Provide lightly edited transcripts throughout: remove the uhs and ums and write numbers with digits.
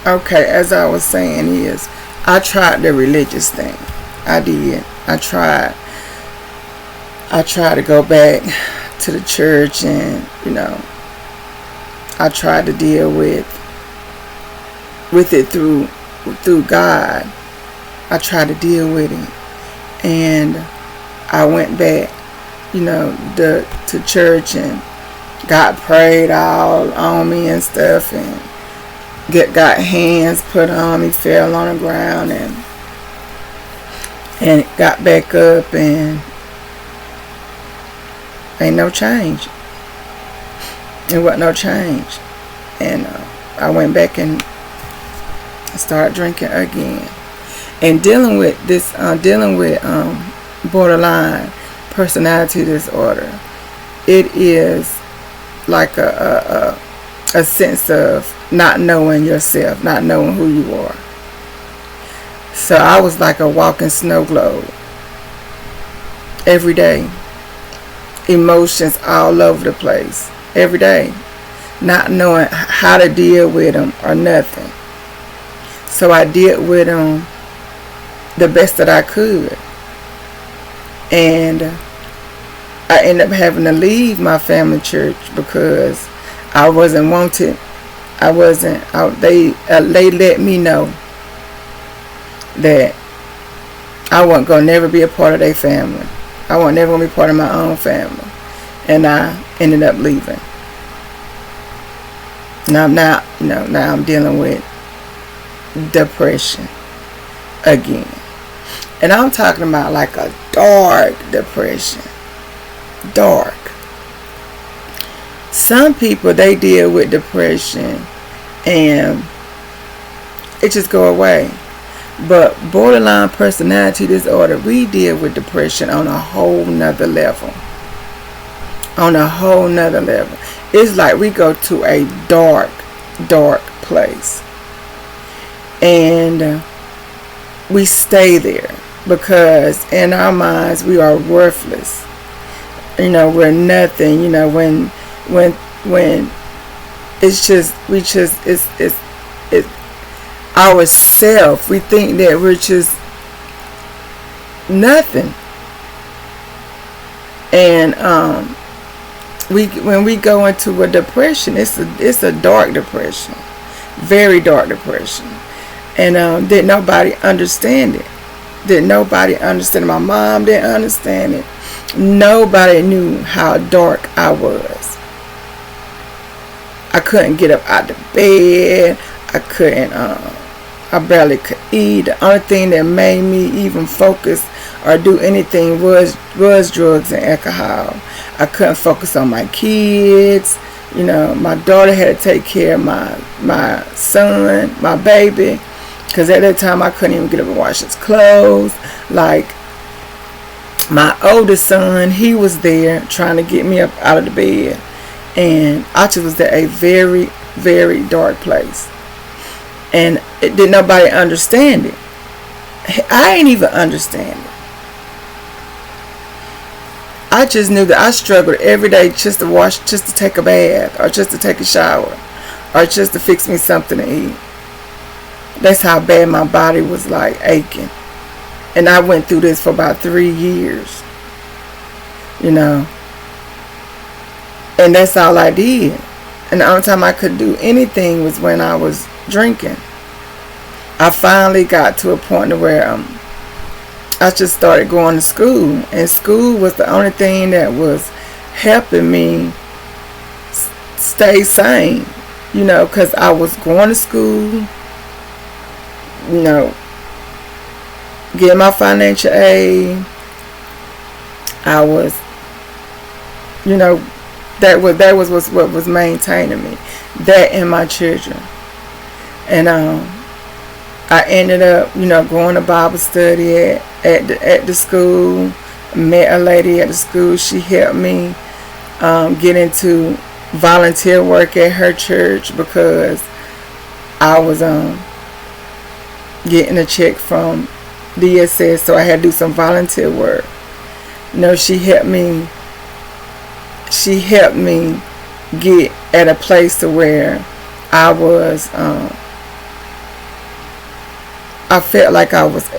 Okay, as I was saying is, I tried the religious thing. I did. I tried to go back to the church, and I tried to deal with it through God. I tried to deal with it, and I went back, to church, and God prayed all on me and stuff, and got hands put on me, fell on the ground, and got back up, and ain't no change. It wasn't no change, and I went back and started drinking again, and dealing with borderline personality disorder. It is like a sense of not knowing yourself, not knowing who you are. So I was like a walking snow globe every day. Emotions all over the place every day, not knowing how to deal with them or nothing. So I dealt with them the best that I could, and I ended up having to leave my family church because I wasn't wanted. I wasn't out. They let me know that I wasn't gonna never be a part of their family. I wasn't never gonna be part of my own family, and I ended up leaving. Now I'm dealing with depression again, and I'm talking about like a dark depression. Dark. Some people, they deal with depression and it just go away. But borderline personality disorder, we deal with depression on a whole nother level. On a whole nother level. It's like we go to a dark, dark place. And we stay there because in our minds we are worthless. We're nothing. When it's ourself. We think that we're just nothing. And when we go into a depression, it's a dark depression, very dark depression. And did nobody understand it? Did nobody understand it? My mom didn't understand it. Nobody knew how dark I was. I couldn't get up out of bed. I barely could eat. The only thing that made me even focus or do anything was drugs and alcohol. I couldn't focus on my kids. My daughter had to take care of my son, my baby, because at that time I couldn't even get up and wash his clothes. Like, my oldest son, he was there trying to get me up out of the bed, and I just was at a very, very dark place, and did nobody understand it. I ain't even understand it. I just knew that I struggled every day just to wash, just to take a bath, or just to take a shower, or just to fix me something to eat. That's how bad my body was like aching. And I went through this for about 3 years, and that's all I did. And the only time I could do anything was when I was drinking. I finally got to a point where I just started going to school, and school was the only thing that was helping me stay sane, because I was going to school, getting my financial aid. I was, that was what was maintaining me, that and my children. And I ended up, going to Bible study at the school. Met a lady at the school. She helped me get into volunteer work at her church because I was getting a check from DSS, so I had to do some volunteer work. She helped me get at a place to where I was I felt like I was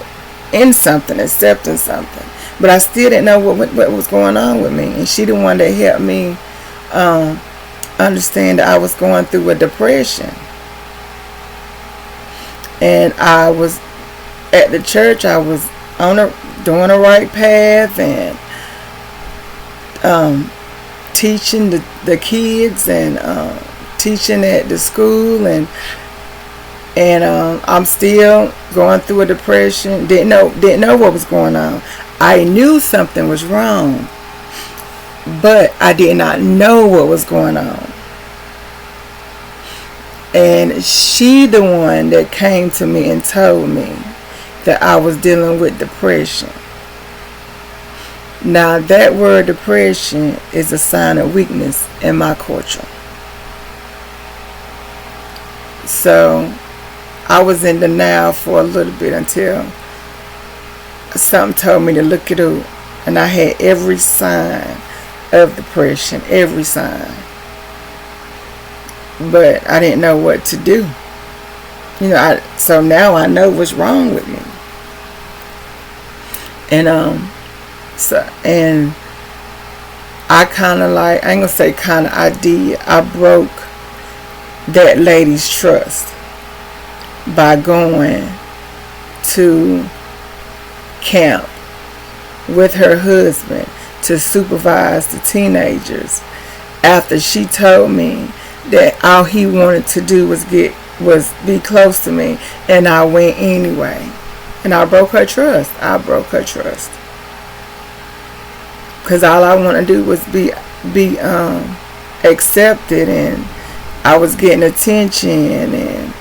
in something, accepting something, but I still didn't know what was going on with me. And she the one that helped me understand that I was going through a depression. And I was at the church. I was doing the right path and teaching the kids and teaching at the school, and I'm still going through a depression. Didn't know what was going on. I knew something was wrong, but I did not know what was going on. And she the one that came to me and told me that I was dealing with depression. Now that word depression is a sign of weakness in my culture. So I was in denial for a little bit until something told me to look it up. And I had every sign of depression, every sign. But I didn't know what to do. So now I know what's wrong with me. And I kind of I ain't gonna say kind of, I broke that lady's trust by going to camp with her husband to supervise the teenagers after she told me that all he wanted to do was be close to me, and I went anyway. And I broke her trust. Because all I want to do was be accepted, and I was getting attention, and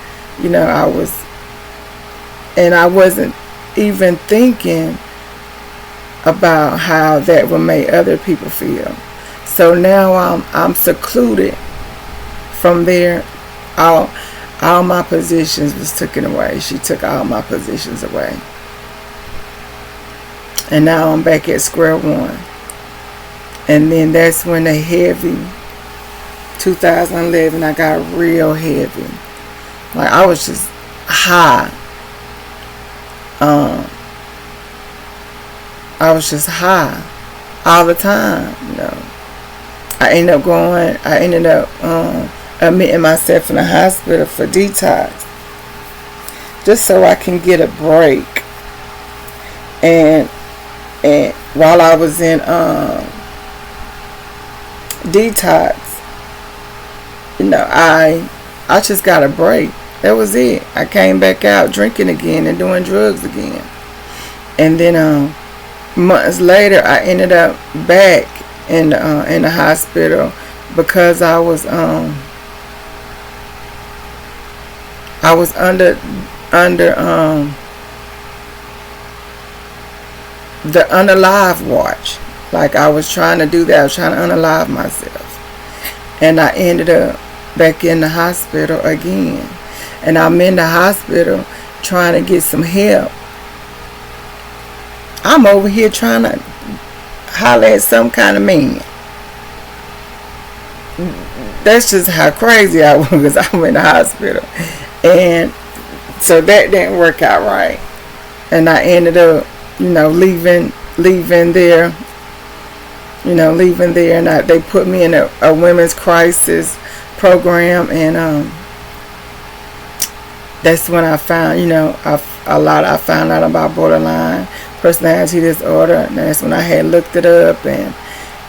I wasn't even thinking about how that would make other people feel. So now I'm secluded from there. All my positions was taken away. She took all my positions away. And now I'm back at square one. And then that's when the heavy, 2011, I got real heavy. Like I was just high. I was just high all the time, I ended up admitting myself in the hospital for detox, just so I can get a break. And while I was in detox, I just got a break. That was it. I came back out drinking again and doing drugs again. And then months later, I ended up back in the hospital because I was under the unalive watch. Like I was trying to do that. I was trying to unalive myself, and I ended up back in the hospital again. And I'm in the hospital trying to get some help. I'm over here trying to holler at some kind of man. That's just how crazy I was, because I'm in the hospital. And so that didn't work out right. And I ended up, leaving there. And they put me in a women's crisis program. And that's when I found, I found out about borderline personality disorder. And that's when I had looked it up and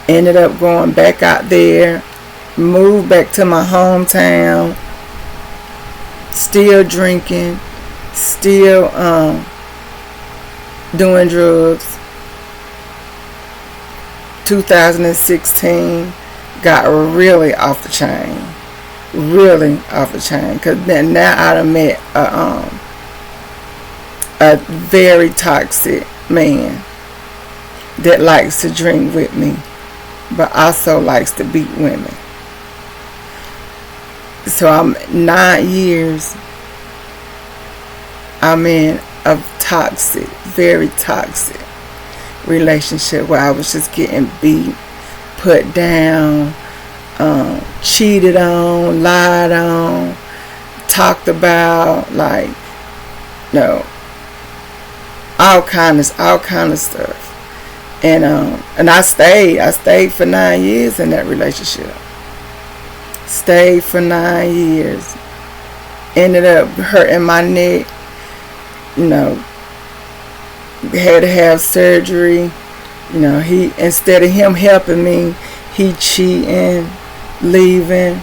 ended up going back out there, moved back to my hometown, still drinking, still doing drugs. 2016 got really off the chain. Because now I done met a very toxic man that likes to drink with me, but also likes to beat women. So I'm 9 years. I'm in a toxic, very toxic relationship where I was just getting beat, put down, cheated on, lied on, talked about, all kind of stuff. And I stayed for 9 years in that relationship. Stayed for 9 years. Ended up hurting my neck. Had to have surgery. He, instead of him helping me, he cheating, leaving.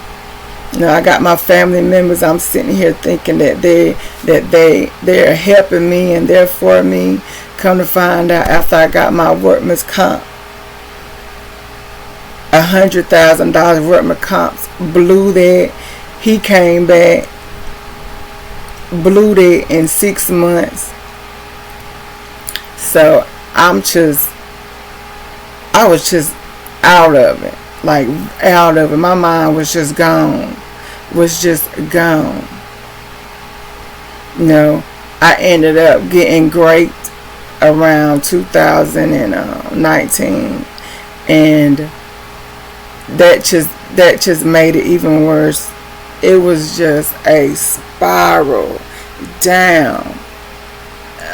I got my family members. I'm sitting here thinking that they're helping me and they're for me. Come to find out, after I got my workman's comp, $100,000 workman's comps, blew that. He came back, blew that in 6 months. So I was just out of it. Like, out of it. My mind was just gone. I ended up getting great around 2019, and that just made it even worse. It was just a spiral down.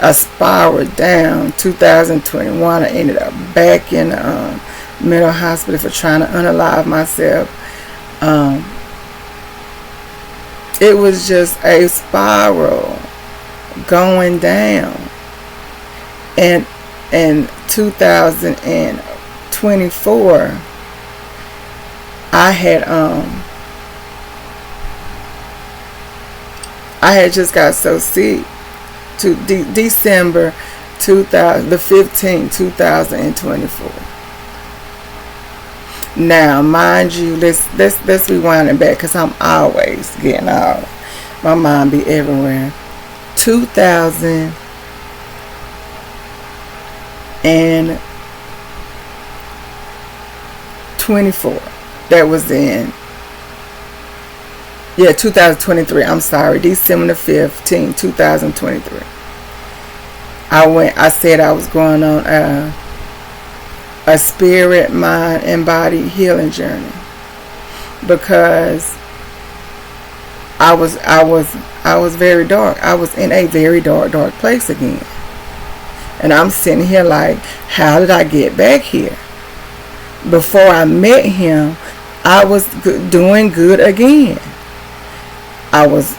2021, I ended up back in mental hospital for trying to unalive myself. It was just a spiral going down. And in 2024, I had just got so sick. To December 15th, 2024. Now, mind you, let's rewind it back, because I'm always getting out. My mind be everywhere. 2024. That was in 2023. I'm sorry, December the 15th, 2023. I said I was going on a spirit, mind, and body healing journey, because I was very dark. I was in a very dark place again. And I'm sitting here like, how did I get back here? Before I met him, I was doing good again. I was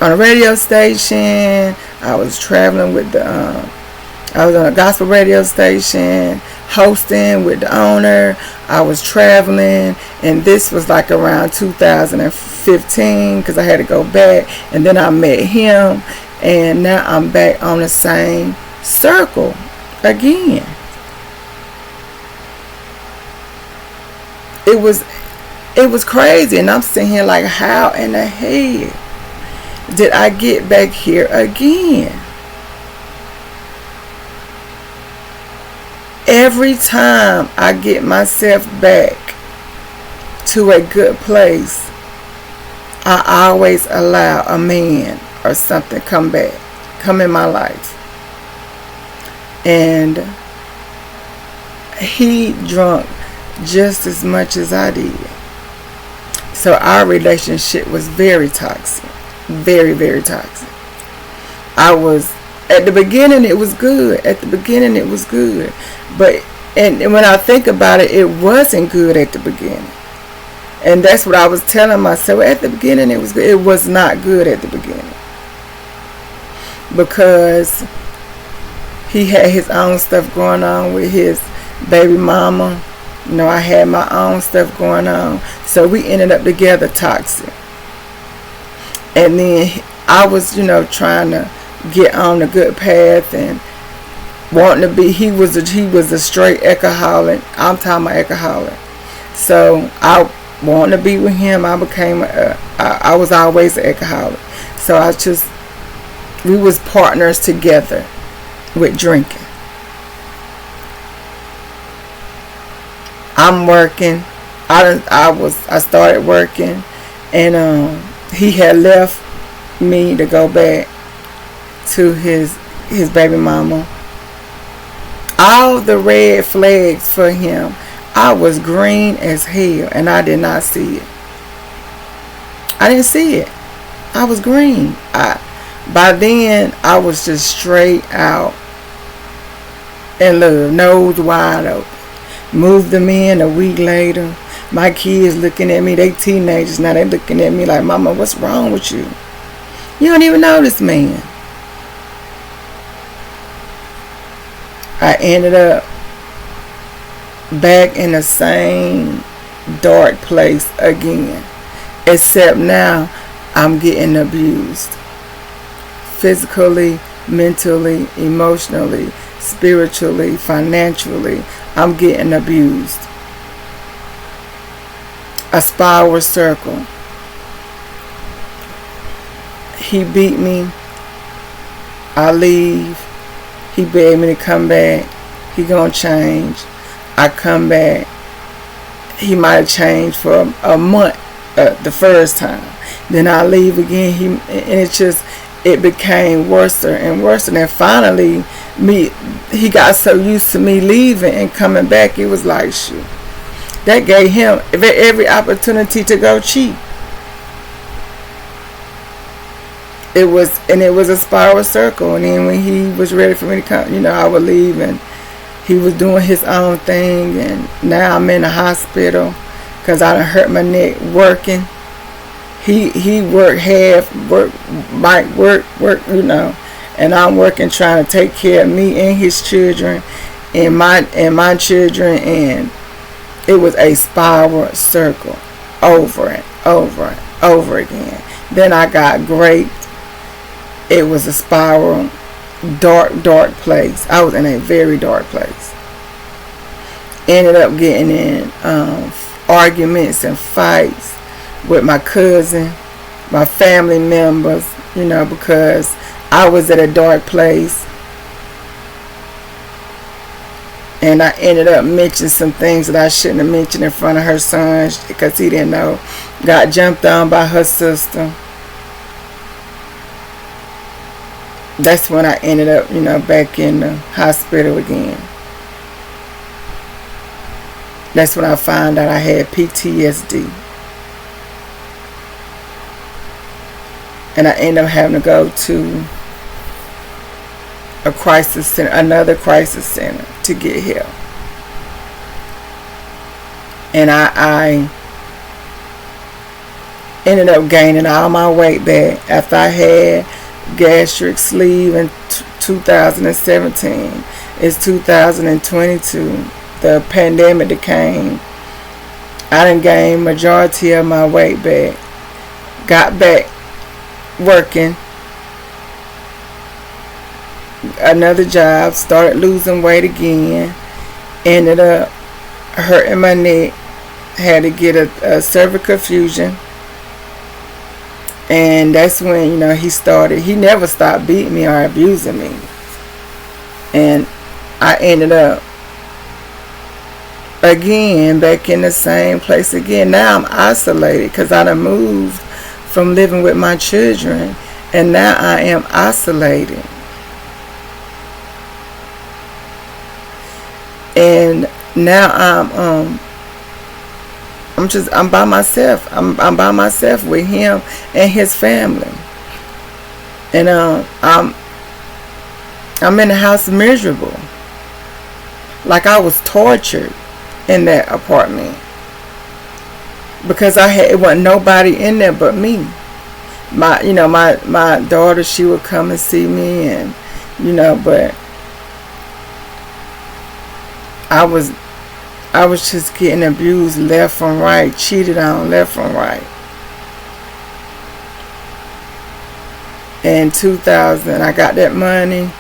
on a radio station. I was traveling with I was on a gospel radio station, hosting with the owner. I was traveling, and this was like around 2015, because I had to go back. And then I met him, and now I'm back on the same circle again. It was crazy, and I'm sitting here like, how in the hell did I get back here again? Every time I get myself back to a good place, I always allow a man or something come in my life. And he drunk just as much as I did. So our relationship was very toxic. Very, very toxic. At the beginning it was good. But when I think about it, it wasn't good at the beginning. And that's what I was telling myself. At the beginning it was good. It was not good at the beginning. Because he had his own stuff going on with his baby mama. I had my own stuff going on. So we ended up together toxic. And then I was, trying to get on the good path and wanting to be. He was a straight alcoholic. I'm talking about alcoholic. So I wanted to be with him. I was always an alcoholic. So we was partners together with drinking. I'm working. I started working, and he had left me to go back to his baby mama. All the red flags for him, I was green as hell, and I did not see it. I didn't see it. I was green. By then, I was just straight out in love, nose wide open. Moved them in a week later. My kids looking at me, they teenagers now, they looking at me like, Mama, what's wrong with you? You don't even know this man. I ended up back in the same dark place again. Except now I'm getting abused. Physically, mentally, emotionally, spiritually, financially, I'm getting abused. A spiral circle. He beat me. I leave. He begged me to come back. He gonna change. I come back. He might have changed for a month the first time. Then I leave again. It became worse and worse. And then finally, he got so used to me leaving and coming back. It was like, shoot. That gave him every opportunity to go cheat. It was a spiral circle. And then when he was ready for me to come, I would leave, and he was doing his own thing. And now I'm in the hospital because I done hurt my neck working. He worked half, might work, and I'm working trying to take care of me and his children and my children, and it was a spiral circle over and over and over again. Then I got raped. It was a spiral, dark place. I was in a very dark place. Ended up getting in arguments and fights with my cousin, my family members, because I was at a dark place. And I ended up mentioning some things that I shouldn't have mentioned in front of her son because he didn't know. Got jumped on by her sister. That's when I ended up, back in the hospital again. That's when I found out I had PTSD. And I ended up having to go to a crisis center, another crisis center, to get help. And I ended up gaining all my weight back after I had gastric sleeve in 2017. It's 2022. The pandemic that came. I done gained majority of my weight back. Got back working. Another job. Started losing weight again. Ended up hurting my neck. Had to get a cervical fusion. And that's when, he never stopped beating me or abusing me. And I ended up again back in the same place again. Now I'm isolated because I done moved from living with my children, and now I am isolated. And now I'm by myself. I'm by myself with him and his family. And I'm in the house miserable. Like I was tortured in that apartment. Because it wasn't nobody in there but me. My daughter, she would come and see me, and but I was just getting abused left from right, cheated on left from right. In 2000, I got that money.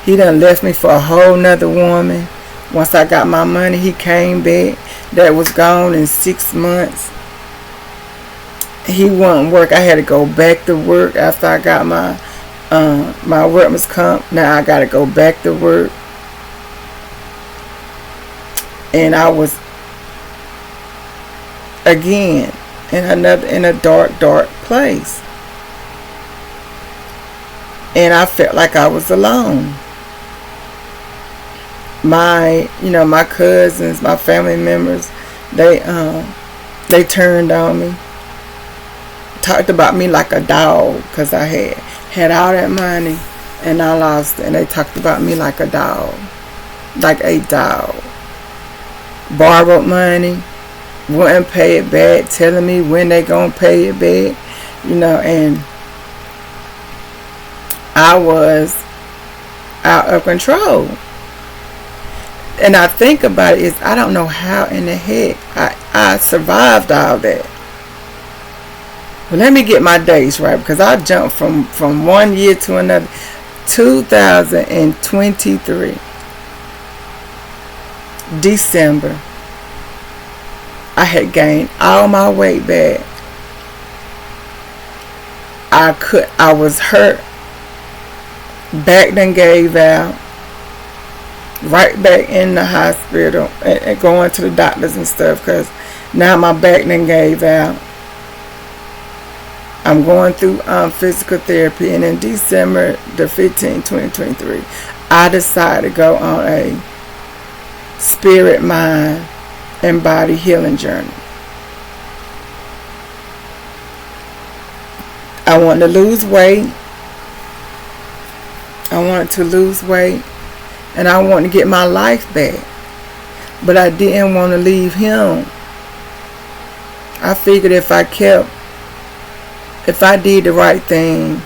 He done left me for a whole nother woman. Once I got my money, he came back. That was gone in 6 months. He wouldn't work. I had to go back to work after I got my workman's comp. Now I got to go back to work. And I was again in a dark place. And I felt like I was alone. My cousins, my family members, they turned on me. Talked about me like a dog because I had all that money and I lost it. And they talked about me like a dog. like a dog. Borrowed money, wouldn't pay it back, telling me when they gonna pay it back, and I was out of control. And I think about it, I don't know how in the heck I survived all that. Well, let me get my dates right, because I jumped from one year to another. 2023, December, I had gained all my weight back. I was hurt. Back then gave out. Right back in the hospital and going to the doctors and stuff, because now my back then gave out. I'm going through physical therapy, and in December the 15th, 2023, I decided to go on a spirit, mind, and body healing journey. I wanted to lose weight. And I wanted to get my life back. But I didn't want to leave him. I figured if I did the right thing,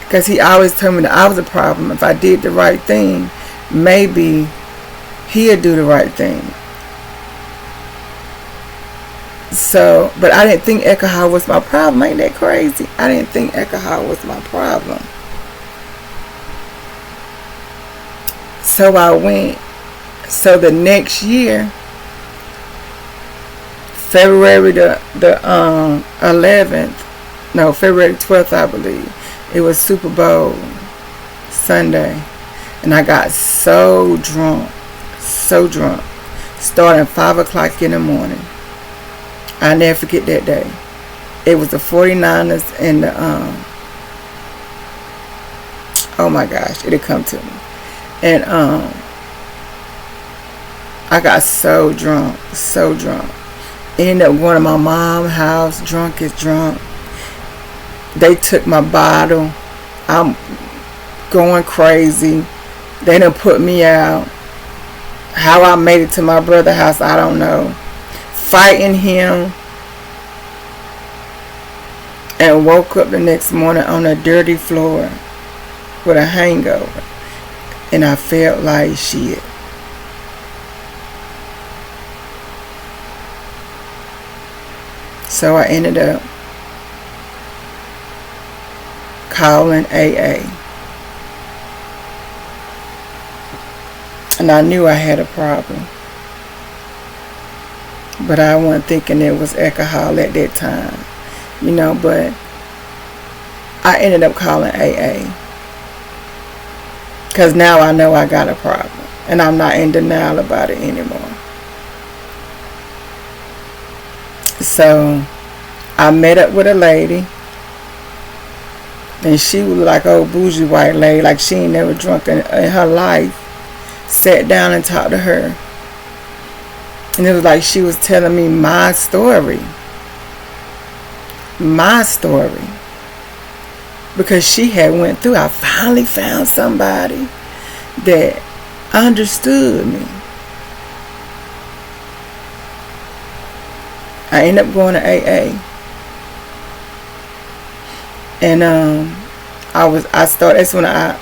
because he always told me that I was a problem. If I did the right thing, maybe he'll do the right thing. So, but I didn't think alcohol was my problem. Ain't that crazy? I didn't think alcohol was my problem. So I went. So the next year, February the 11th, no, February 12th, I believe, it was Super Bowl Sunday, and I got so drunk, starting 5 o'clock in the morning. I'll never forget that day. It was the 49ers and the oh my gosh, it'll come to me. And I got so drunk. Ended up going to my mom's house, drunk as drunk. They took my bottle. I'm going crazy. They done put me out. How I made it to my brother's house, I don't know. Fighting him. And woke up the next morning on a dirty floor with a hangover. And I felt like shit. So I ended up calling AA. And I knew I had a problem. But I wasn't thinking it was alcohol at that time. But I ended up calling AA. Because now I know I got a problem. And I'm not in denial about it anymore. So I met up with a lady. And she was like old bougie white lady. Like she ain't never drunk in her life. Sat down and talked to her. And it was like she was telling me my story. Because she had went through. I finally found somebody that understood me. I ended up going to AA. And that's when I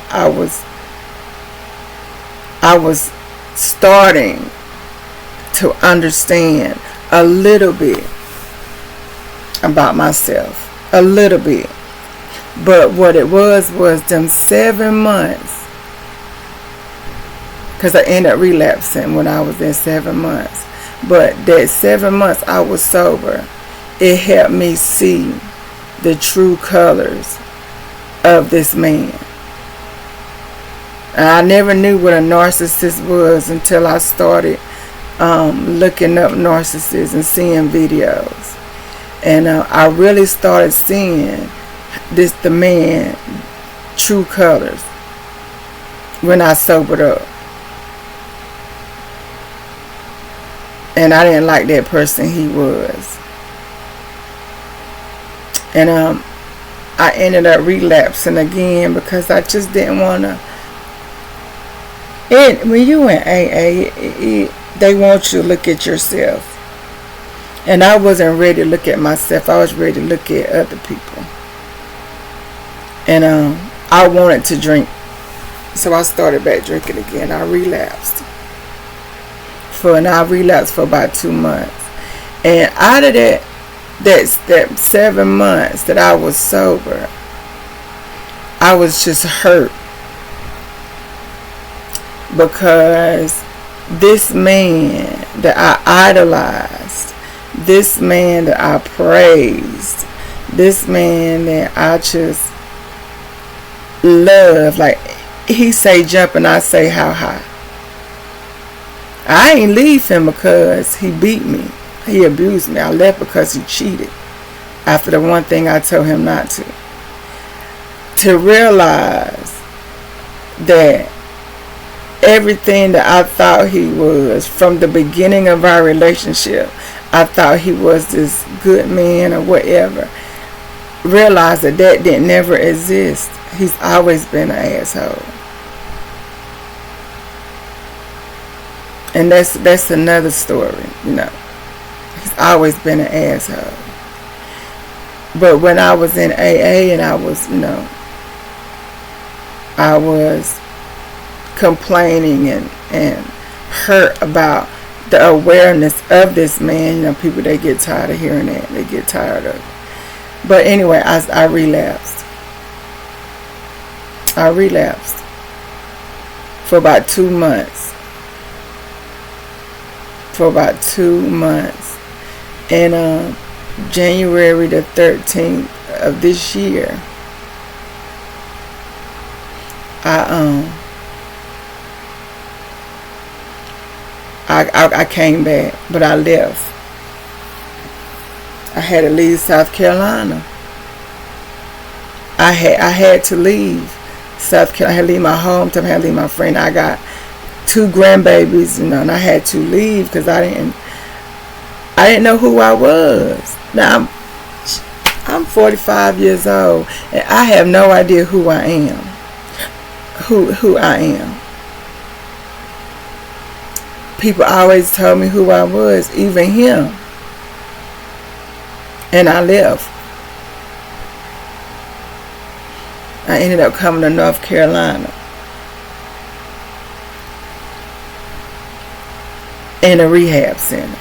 was starting to understand a little bit about myself. A little bit. But what it was them 7 months. Because I ended up relapsing when I was in 7 months. But that 7 months I was sober. It helped me see the true colors of this man. And I never knew what a narcissist was until I started looking up narcissists and seeing videos. And I really started seeing the man true colors when I sobered up. And I didn't like that person he was. And I ended up relapsing again because I just didn't want to And when you in AA, they want you to look at yourself. And I wasn't ready to look at myself. I was ready to look at other people. And I wanted to drink. So I started back drinking again. I relapsed. I relapsed for about 2 months. And out of that 7 months that I was sober, I was just hurt. Because this man that I idolized, this man that I praised, this man that I just love, like he say jump and I say how high. I ain't leave him because he beat me. He abused me. I left because he cheated after the one thing I told him not to. To realize that everything that I thought he was from the beginning of our relationship, I thought he was this good man or whatever. Realize that didn't never exist. He's always been an asshole. And that's another story, you know. He's always been an asshole. But when I was in AA and I was, you know, I was complaining and hurt about the awareness of this man. You know, people, they get tired of hearing that. They get tired of it. But anyway, I relapsed. I relapsed for about 2 months. For about 2 months. And January the 13th of this year, I came back, but I left. I had to leave South Carolina. I had to leave South Carolina. I had to leave my hometown. I had to leave my friend. I got 2 grandbabies, you know, and I had to leave because I didn't know who I was. Now I'm 45 years old and I have no idea who I am. Who I am. People always told me who I was, even him. And I left. I ended up coming to North Carolina. In a rehab center.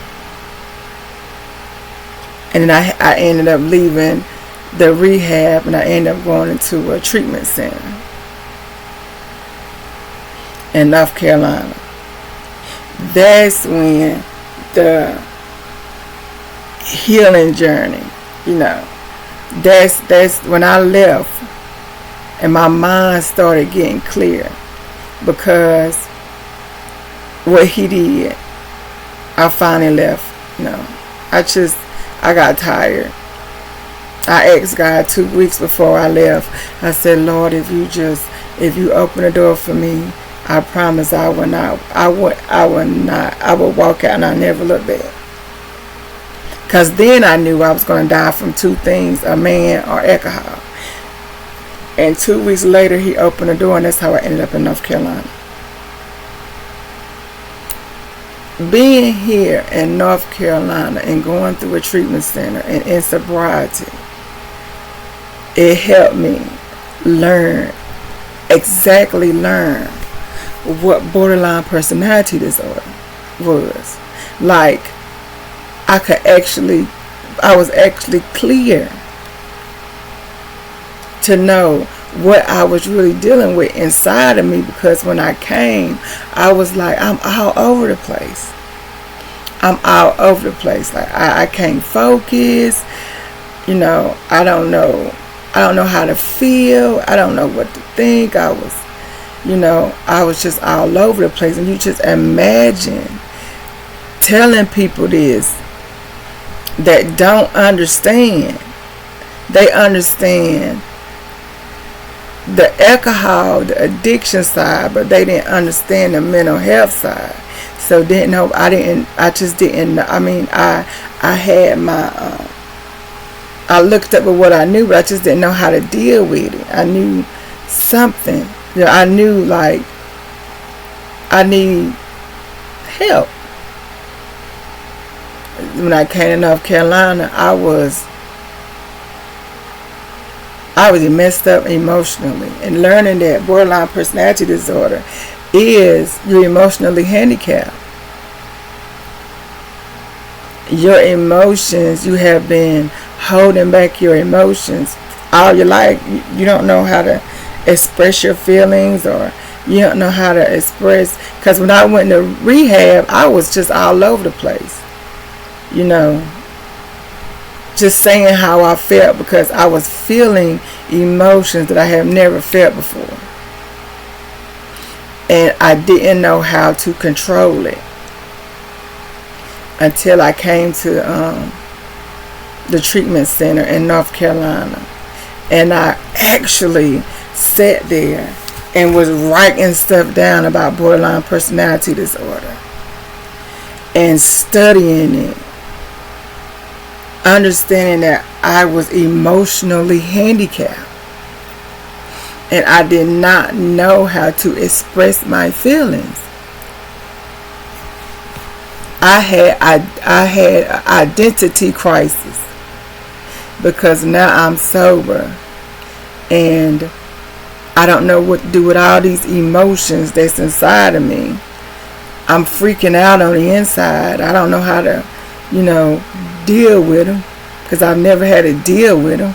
And then I ended up leaving the rehab and I ended up going into a treatment center in North Carolina. That's when the healing journey, you know, that's when I left and my mind started getting clear, because what he did, I finally left. You know, I got tired. I asked God 2 weeks before I left. I said, Lord, if you open the door for me, I promise I will walk out and I never look back. Because then I knew I was going to die from 2 things, a man or alcohol. And 2 weeks later, he opened the door, and that's how I ended up in North Carolina. Being here in North Carolina and going through a treatment center and in sobriety, it helped me learn what borderline personality disorder was. Like, I was actually clear to know what I was really dealing with inside of me, because when I came, I was like, I'm all over the place. Like, I can't focus. You know, I don't know how to feel. I don't know what to think. I was just all over the place. And you just imagine telling people this that don't understand. They understand the alcohol, the addiction side, but they didn't understand the mental health side. So I looked up at what I knew, but I just didn't know how to deal with it. I knew something. You know, I knew, like, I need help. When I came to North Carolina, I was messed up emotionally, and learning that borderline personality disorder is you're emotionally handicapped. Your emotions, you have been holding back your emotions all your life. You don't know how to express your feelings, or you don't know how to express, because when I went to rehab, I was just all over the place, you know, just saying how I felt, because I was feeling emotions that I have never felt before, and I didn't know how to control it until I came to the treatment center in North Carolina. And I actually sat there and was writing stuff down about borderline personality disorder and studying it, understanding that I was emotionally handicapped and I did not know how to express my feelings. I had an identity crisis, because now I'm sober and I don't know what to do with all these emotions that's inside of me. I'm freaking out on the inside. I don't know how to, deal with them, because I've never had to deal with them.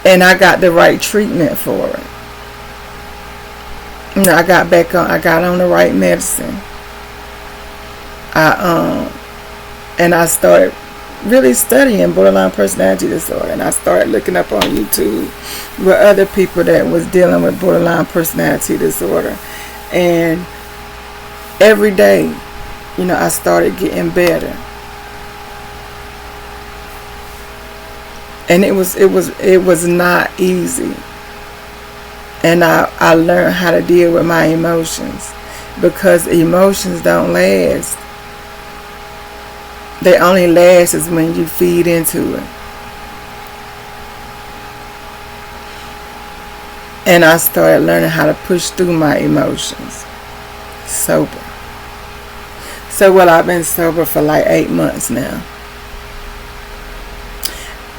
And I got the right treatment for it. I got on the right medicine. And I started really studying borderline personality disorder, and I started looking up on YouTube with other people that was dealing with borderline personality disorder, and every day, I started getting better, and it was not easy, and I learned how to deal with my emotions, because emotions don't last. They only last is when you feed into it. And I started learning how to push through my emotions sober. So, I've been sober for like 8 months now.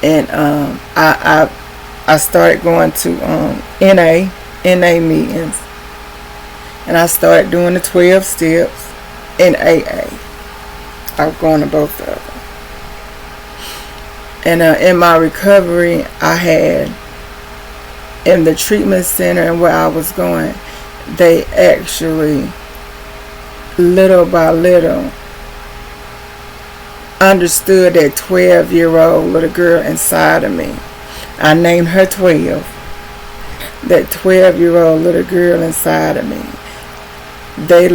And I started going to NA meetings. And I started doing the 12 steps in AA. I'm going to both of them. And in my recovery, I had, in the treatment center and where I was going, they actually, little by little, understood that 12-year-old little girl inside of me. I named her 12. That 12-year-old little girl inside of me. They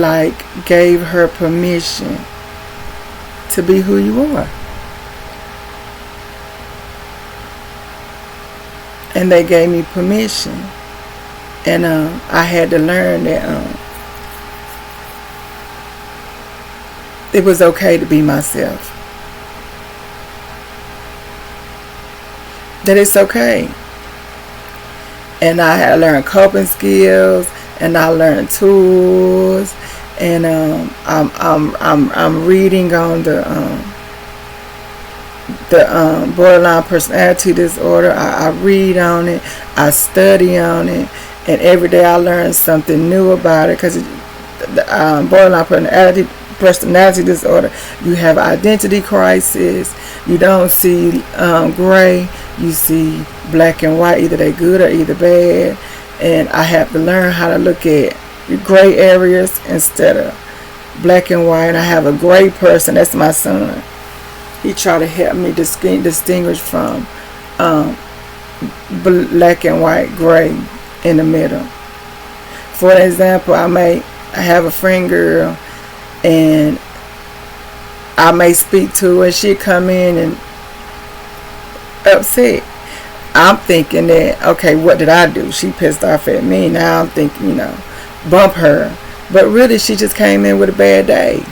gave her permission to be who you are. And they gave me permission. And I had to learn that it was okay to be myself. That it's okay. And I had to learn coping skills, and I learned tools. And I'm reading on the borderline personality disorder. I read on it, I study on it, and every day I learn something new about it. Because the borderline personality disorder, you have identity crisis. You don't see gray, you see black and white. Either they're good or either bad. And I have to learn how to look at gray areas instead of black and white. And I have a gray person, that's my son. He tried to help me distinguish from black and white, gray in the middle. For example, I have a friend girl, and I may speak to her, she come in and upset. I'm thinking that, okay, what did I do? She pissed off at me. Now I'm thinking, bump her. But really, she just came in with a bad day.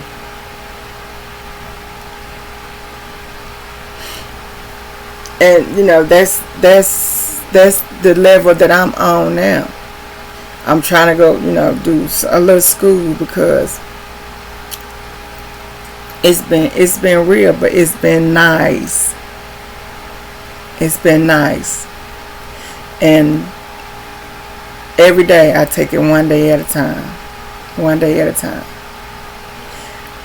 And that's the level that I'm on now. I'm trying to go, do a little school, because it's been real, but it's been nice. It's been nice. And every day I take it one day at a time. One day at a time.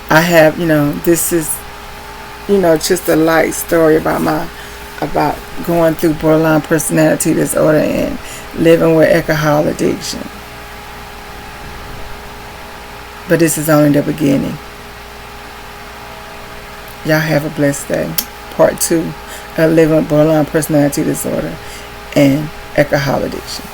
I have, this is, just a light story about going through borderline personality disorder and living with alcohol addiction. But this is only the beginning. Y'all have a blessed day. Part 2 of living with borderline personality disorder and alcohol addiction.